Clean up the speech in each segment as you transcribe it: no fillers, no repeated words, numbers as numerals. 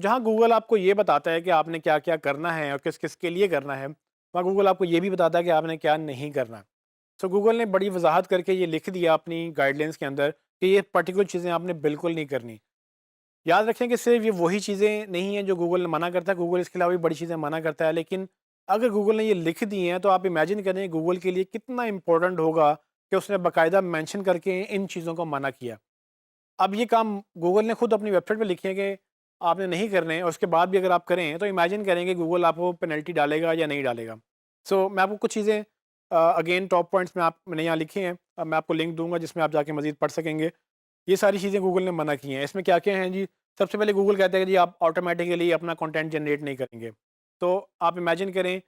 जहाँ गूगल आपको ये बताता है कि आपने क्या-क्या करना है और किस-किस के लिए करना है, वहाँ गूगल आपको ये भी बताता है कि आपने क्या नहीं करना। तो गूगल ने बड़ी वज़ाहत करके ये लिख दिया अपनी गाइडलाइंस के अंदर कि ये पर्टिकुलर चीज़ें आपने बिल्कुल नहीं करनी। याद रखें कि सिर्फ़ ये वही चीज़ें नहीं हैं जो गूगल मना करता है, गूगल इसके अलावा भी बड़ी चीज़ें मना करता है। लेकिन अगर गूगल ने ये लिख दी हैं, तो आप इमेजिन करें गूगल के लिए कितना इम्पोर्टेंट होगा कि उसने बाकायदा मेंशन करके इन चीज़ों को मना किया। अब ये काम गूगल ने खुद अपनी वेबसाइट पे लिखे हैं कि आपने नहीं करने और उसके बाद भी अगर आप करें, तो इमेजिन करें कि गूगल आपको पेनल्टी डालेगा या नहीं डालेगा। मैं आपको कुछ चीज़ें अगेन टॉप पॉइंट्स में मैंने यहाँ लिखे हैं। मैं आपको लिंक दूँगा जिसमें आप जाके मज़ीद पढ़ सकेंगे। ये सारी चीज़ें गूगल ने मना की हैं। इसमें क्या-क्या हैं जी? सबसे पहले गूगल कहता है कि जी आप ऑटोमैटिकली अपना कंटेंट जनरेट नहीं करेंगे। तो आप इमेजिन करें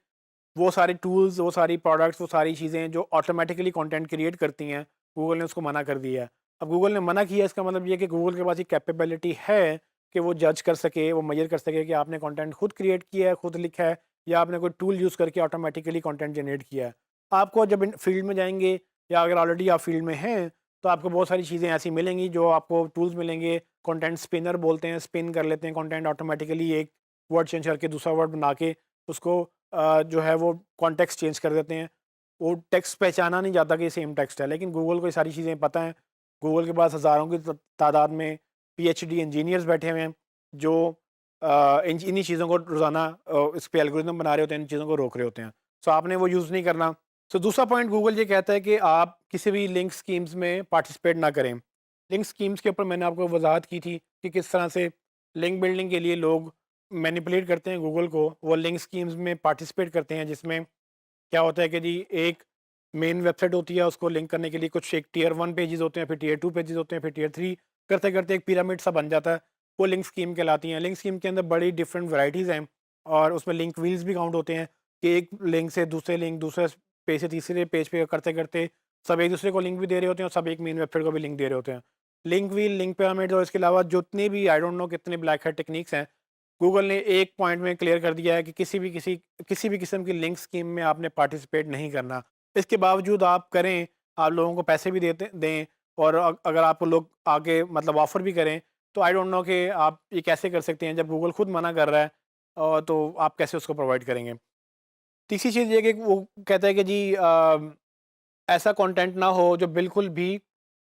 वो सारे टूल्स, वो सारी प्रोडक्ट्स, वो सारी चीज़ें जो ऑटोमैटिकली कंटेंट क्रिएट करती हैं, गूगल ने उसको मना कर दिया है। अब गूगल ने मना किया इसका मतलब ये है कि गूगल के पास ये कैपेबिलिटी है कि वो जज कर सके, वो मेज़र कर सके कि आपने कंटेंट खुद क्रिएट किया है, खुद लिखा है या आपने कोई टूल यूज़ करके ऑटोमैटिकली कंटेंट जनरेट किया है। आपको जब इन फील्ड में जाएँगे या अगर ऑलरेडी आप फील्ड में हैं, तो आपको बहुत सारी चीज़ें ऐसी मिलेंगी जो आपको टूल्स मिलेंगे, कंटेंट स्पिनर बोलते हैं, स्पिन कर लेते हैं कंटेंट ऑटोमैटिकली एक वर्ड चेंज करके दूसरा वर्ड बना के उसको जो है वो कॉन्टेक्स्ट चेंज कर देते हैं। वो टेक्स्ट पहचाना नहीं जाता कि ये सेम टेक्स्ट है, लेकिन गूगल को ये सारी चीज़ें पता हैं। गूगल के पास हज़ारों की तादाद में पीएचडी इंजीनियर्स बैठे हुए हैं जो इन्हीं चीज़ों को रोज़ाना इस पे एल्गोरिदम बना रहे होते हैं, इन चीज़ों को रोक रहे होते हैं। आपने वो यूज़ नहीं करना। दूसरा पॉइंट गूगल ये कहता है कि आप किसी भी लिंक स्कीम्स में पार्टिसिपेट ना करें। लिंक स्कीम्स के ऊपर मैंने आपको वज़ाहत की थी कि किस तरह से लिंक बिल्डिंग के लिए लोग मैनिपुलेट करते हैं गूगल को, वो लिंक स्कीम्स में पार्टिसिपेट करते हैं जिसमें क्या होता है कि जी एक मेन वेबसाइट होती है, उसको लिंक करने के लिए कुछ एक टियर 1 पेजेज़ होते हैं, फिर टियर 2 पेजेज़ होते हैं, फिर टियर 3 करते-करते एक पिरामिड सा बन जाता है। वो लिंक स्कीम कहलाती हैं। लिंक स्कीम के अंदर बड़ी डिफरेंट वैराइटीज़ हैं और उसमें लिंक व्हील्स भी काउंट होते हैं कि एक लिंक से दूसरे लिंक, दूसरे पेज से तीसरे पेज पे करते-करते सब एक-दूसरे को लिंक भी दे रहे होते हैं और सब एक मेन वेबसाइट को भी लिंक दे रहे होते हैं। लिंक व्हील, लिंक पिरामिड और इसके अलावा जितने भी आई डोंट नो कितने ब्लैक हैट टेक्निक्स हैं, गूगल ने एक पॉइंट में क्लियर कर दिया है कि किसी भी किस्म की लिंक स्कीम में आपने पार्टिसिपेट नहीं करना। इसके बावजूद आप करें, आप लोगों को पैसे भी देते दें और अगर आपको लोग आगे मतलब ऑफ़र भी करें, तो आई डोंट नो कि आप ये कैसे कर सकते हैं जब गूगल खुद मना कर रहा है तो आप कैसे उसको प्रोवाइड करेंगे? तीसरी चीज़ ये है कि वो कहता है कि जी ऐसा कंटेंट ना हो जो बिल्कुल भी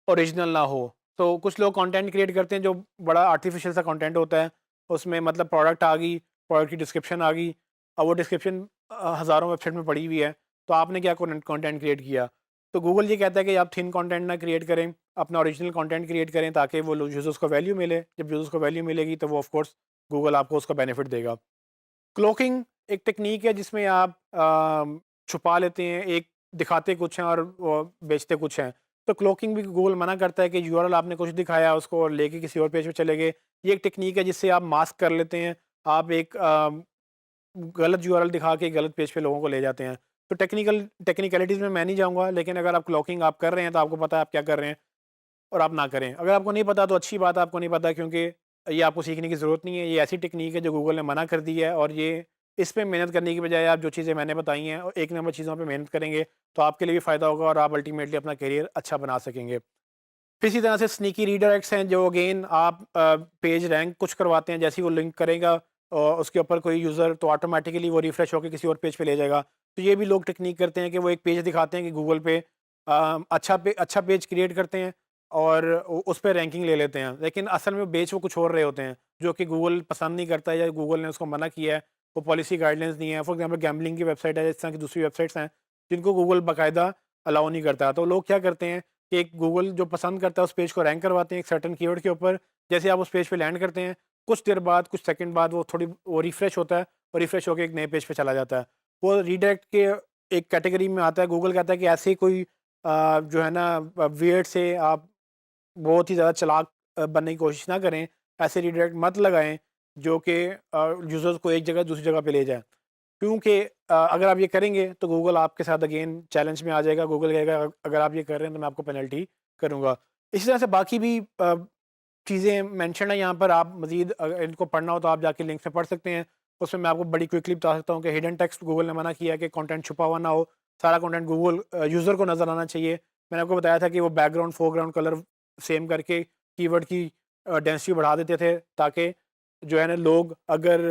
ओरिजिनल ना हो। तो कुछ लोग कंटेंट क्रिएट करते हैं जो बड़ा आर्टिफ़िशियल सा कंटेंट होता है। उसमें मतलब प्रोडक्ट आ गई, प्रोडक्ट की डिस्क्रिप्शन आ गई। अब वो डिस्क्रिप्शन हज़ारों वेबसाइट में पड़ी हुई है। तो आपने क्या कंटेंट क्रिएट किया? तो गूगल ये कहता है कि आप थिन कंटेंट ना क्रिएट करें, अपना ओरिजिनल कंटेंट क्रिएट करें ताकि वो लो यूज़र्स को वैल्यू मिले। जब यूज़र्स को वैल्यू मिलेगी तो वो ऑफ़ कोर्स गूगल आपको उसका बेनिफिट देगा। क्लोकिंग एक टेक्नीक है जिसमें आप छुपा लेते हैं, एक दिखाते कुछ हैं और वो बेचते कुछ हैं। तो क्लोकिंग भी गूगल मना करता है कि यूआरएल आपने कुछ दिखाया उसको और लेके किसी और पेज पे चले गए। ये एक टेक्नीक है जिससे आप मास्क कर लेते हैं। आप एक गलत यूआरएल दिखा के गलत पेज पे लोगों को ले जाते हैं। तो टेक्निकलिटीज़ में मैं नहीं जाऊँगा, लेकिन अगर आप क्लॉकिंग आप कर रहे हैं तो आपको पता है आप क्या कर रहे हैं और आप ना करें। अगर आपको नहीं पता तो अच्छी बात है आपको नहीं पता, क्योंकि ये आपको सीखने की ज़रूरत नहीं है। ये ऐसी टेक्नीक है जो गूगल ने मना कर दी है और ये इस पे मेहनत करने की बजाय आप जो चीज़ें मैंने बताई हैं और 1 नंबर चीज़ों पे मेहनत करेंगे तो आपके लिए भी फ़ायदा होगा और आप अल्टीमेटली अपना करियर अच्छा बना सकेंगे। फिर इसी तरह से स्नीकी रीडायरेक्ट्स हैं जो अगेन आप पेज रैंक कुछ करवाते हैं, जैसे ही वो लिंक करेगा उसके ऊपर कोई यूज़र तो ऑटोमेटिकली वो रिफ्रेश होकर किसी और पेज पे ले जाएगा। तो ये भी लोग टेक्नीक करते हैं कि वो एक पेज दिखाते हैं कि गूगल पे अच्छा पेज क्रिएट करते हैं और उस पे रैंकिंग ले लेते हैं, लेकिन असल में बेच वो कुछ और रहे होते हैं जो कि गूगल पसंद नहीं करता है या गूगल ने उसको मना किया है। वो पॉलिसी गाइडलाइंस दी हैं। फॉर एग्जांपल गैम्बलिंग की वेबसाइट है, इस तरह की दूसरी वेबसाइट्स हैं जिनको गूगल बाकायदा अलाउ नहीं करता। तो लोग क्या करते हैं कि एक गूगल जो पसंद करता है उस पेज को रैंक करवाते हैं एक सर्टेन कीवर्ड के ऊपर। जैसे आप उस पेज पे लैंड करते हैं, कुछ देर बाद, कुछ सेकंड बाद वो रिफ्रेश होता है और रिफ्रेश होके एक नए पेज पे चला जाता है। वो रीडायरेक्ट के एक कैटेगरी में आता है। गूगल कहता है कि ऐसे ही कोई जो है ना वियर्ड से आप बहुत ही ज़्यादा चालाक बनने की कोशिश ना करें। ऐसे रीडायरेक्ट मत लगाएँ जो कि यूज़र्स को एक जगह दूसरी जगह पे ले जाए। क्योंकि अगर आप ये करेंगे तो गूगल आपके साथ अगेन चैलेंज में आ जाएगा। गूगल कहेगा अगर आप ये कर रहे हैं तो मैं आपको पेनल्टी करूँगा। इसी तरह से बाकी भी चीज़ें मेंशन है यहाँ पर। आप मज़ीद अगर इनको पढ़ना हो तो आप जाके लिंक्स में पढ़ सकते हैं। उसमें मैं आपको बड़ी क्विकली बता सकता हूँ कि हिडन टेक्स्ट गूगल ने मना किया है कि कंटेंट छुपा हुआ ना हो। सारा कंटेंट गूगल यूज़र को नज़र आना चाहिए। मैंने आपको बताया था कि वो बैकग्राउंड, फोरग्राउंड कलर सेम करके कीवर्ड की डेंसिटी बढ़ा देते थे ताकि जो है ना लोग अगर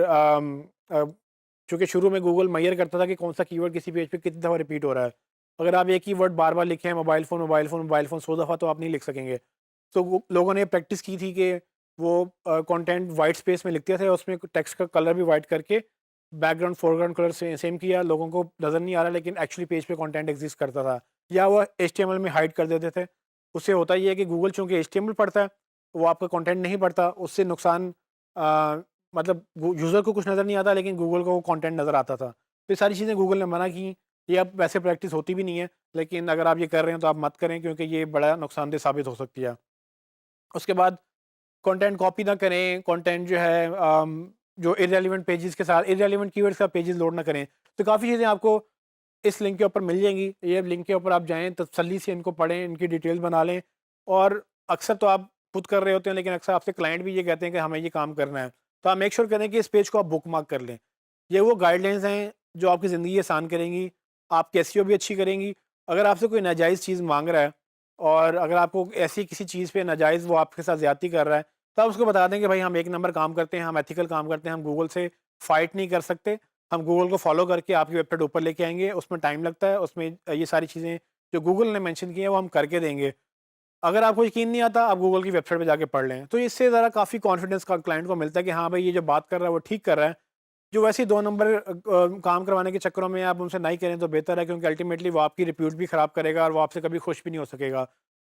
चूँकि शुरू में गूगल मेजर करता था कि कौन-सा कीवर्ड किसी पेज पे कितनी दफ़ा रिपीट हो रहा है। अगर आप एक ही वर्ड बार-बार लिखे हैं mobile phone, mobile phone, mobile phone 100 दफ़ा तो आप नहीं लिख सकेंगे। तो वो लोगों ने प्रैक्टिस की थी कि वो कंटेंट व्हाइट स्पेस में लिखते थे और उसमें टेक्स्ट का कलर भी व्हाइट करके बैकग्राउंड फोरग्राउंड कलर से सेम किया, लोगों को नज़र नहीं आ रहा लेकिन एक्चुअली पेज पे कंटेंट एग्जिस्ट करता था। या वो एचटीएमएल में हाइड कर देते थे। उससे होता ये है कि गूगल चूँकि एचटीएमएल पढ़ता है, वो आपका कंटेंट नहीं पढ़ता, उससे नुकसान मतलब यूज़र को कुछ नज़र नहीं आता लेकिन गूगल को वो कंटेंट नज़र आता था। तो ये सारी चीज़ें गूगल ने मना की। ये अब वैसे प्रैक्टिस होती भी नहीं है, लेकिन अगर आप ये कर रहे हैं तो आप मत करें क्योंकि ये बड़ा नुकसानदेह साबित हो सकती है। उसके बाद कंटेंट कॉपी ना करें, कंटेंट जो है जो इर्रेलेवेंट पेजेस के साथ इर्रेलेवेंट कीवर्ड्स का पेजेस लोड ना करें। तो काफ़ी चीज़ें आपको इस लिंक के ऊपर मिल जाएँगी। ये लिंक के ऊपर आप जाएँ, तसल्ली से इनको पढ़ें, इनकी डिटेल्स बना लें। और अक्सर तो आप खुद कर रहे होते हैं लेकिन अक्सर आपसे क्लाइंट भी ये कहते हैं कि हमें ये काम करना है। तो आप मेक श्योर करें कि इस पेज को आप बुकमार्क कर लें। ये वो गाइडलाइंस हैं जो आपकी ज़िंदगी आसान करेंगी, आपकी एसईओ भी अच्छी करेंगी। अगर आपसे कोई नाजायज़ चीज़ माँग रहा है और अगर आपको ऐसी किसी चीज़ पे नाजायज़ वो आपके साथ ज़्यादती कर रहा है, तो आप उसको बता दें कि भाई हम एक नंबर काम करते हैं, हम एथिकल काम करते हैं, हम गूगल से फ़ाइट नहीं कर सकते। हम गूगल को फ़ॉलो करके आपकी वेबसाइट ऊपर लेके आएँगे, उसमें टाइम लगता है, उसमें ये सारी चीज़ें जो गूगल ने मेंशन की हैं वो हम करके देंगे। अगर आपको यकीन नहीं आता, आप गूगल की वेबसाइट पे जाके पढ़ लें। तो इससे ज़रा काफ़ी कॉन्फिडेंस का क्लाइंट को मिलता है कि हाँ भाई ये जो बात कर रहा है वो ठीक कर रहा है। जो वैसे ही 2 नंबर काम करवाने के चक्करों में आप उनसे नहीं करें तो बेहतर है क्योंकि अल्टीमेटली वो आपकी रिप्यूट भी ख़राब करेगा और वो आपसे कभी खुश भी नहीं हो सकेगा।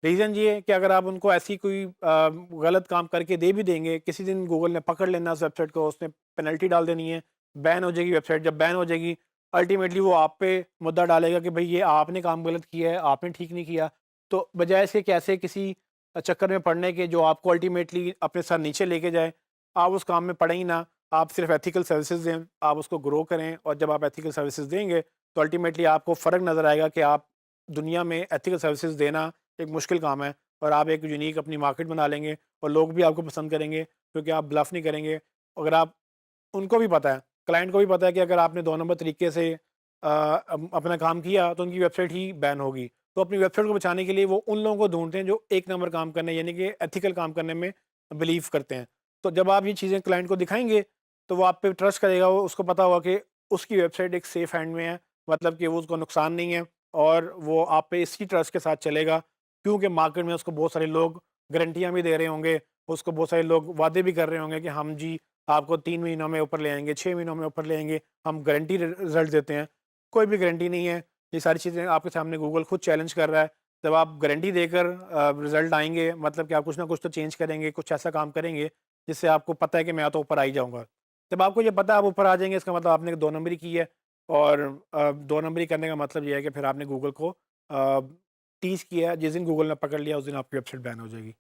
रीज़न ये है कि अगर आप उनको ऐसी कोई गलत काम करके दे भी देंगे, किसी दिन गूगल ने पकड़ लेना उस वेबसाइट को, उसने पेनल्टी डाल देनी है, बैन हो जाएगी वेबसाइट। जब बैन हो जाएगी, अल्टीमेटली वो आप पे मुद्दा डालेगा कि भई ये आपने काम गलत किया है, आपने ठीक नहीं किया। तो बजाय इसके कि ऐसे किसी चक्कर में पड़ने के जो आपको अल्टीमेटली अपने सर नीचे लेके जाए, आप उस काम में पड़े ही ना। आप सिर्फ एथिकल सर्विसेज दें, आप उसको ग्रो करें और जब आप एथिकल सर्विसेज देंगे, तो अल्टीमेटली आपको फ़र्क नज़र आएगा कि आप दुनिया में एथिकल सर्विसेज देना एक मुश्किल काम है और आप एक यूनिक अपनी मार्केट बना लेंगे और लोग भी आपको पसंद करेंगे क्योंकि आप ब्लफ नहीं करेंगे। अगर आप उनको भी पता है, क्लाइंट को भी पता है कि अगर आपने 2 नंबर तरीके से अपना काम किया तो उनकी वेबसाइट ही बैन होगी। तो अपनी वेबसाइट को बचाने के लिए वो उन लोगों को ढूँढते हैं जो 1 नंबर काम करने यानी कि एथिकल काम करने में बिलीव करते हैं। तो जब आप ये चीज़ें क्लाइंट को दिखाएँगे, तो वो आप पे ट्रस्ट करेगा, वो उसको पता होगा कि उसकी वेबसाइट एक सेफ हैंड में है, मतलब कि वो उसको नुकसान नहीं है और वो आप पे इसी ट्रस्ट के साथ चलेगा। क्योंकि मार्केट में उसको बहुत सारे लोग गारंटियाँ भी दे रहे होंगे, उसको बहुत सारे लोग वादे भी कर रहे होंगे कि हम जी आपको 3 महीनों में ऊपर ले आएँगे, 6 महीनों में ऊपर ले आएँगे, हम गारंटी रिज़ल्ट देते हैं। कोई भी गारंटी नहीं है, ये सारी चीज़ें आपके सामने गूगल खुद चैलेंज कर रहा है। जब आप गारंटी देकर रिज़ल्ट आएँगे मतलब कि आप कुछ ना कुछ तो चेंज करेंगे, कुछ ऐसा काम करेंगे, जिससे आपको पता है कि मैं तो ऊपर आ ही जाऊँगा। जब आपको ये पता है आप ऊपर आ जाएँगे इसका मतलब आपने 2 नंबरी की है और 2 नंबरी करने का मतलब ये है कि फिर आपने गूगल को टीज़ किया है, जिस दिन गूगल ने पकड़ लिया उस दिन आपकी वेबसाइट बैन हो जाएगी।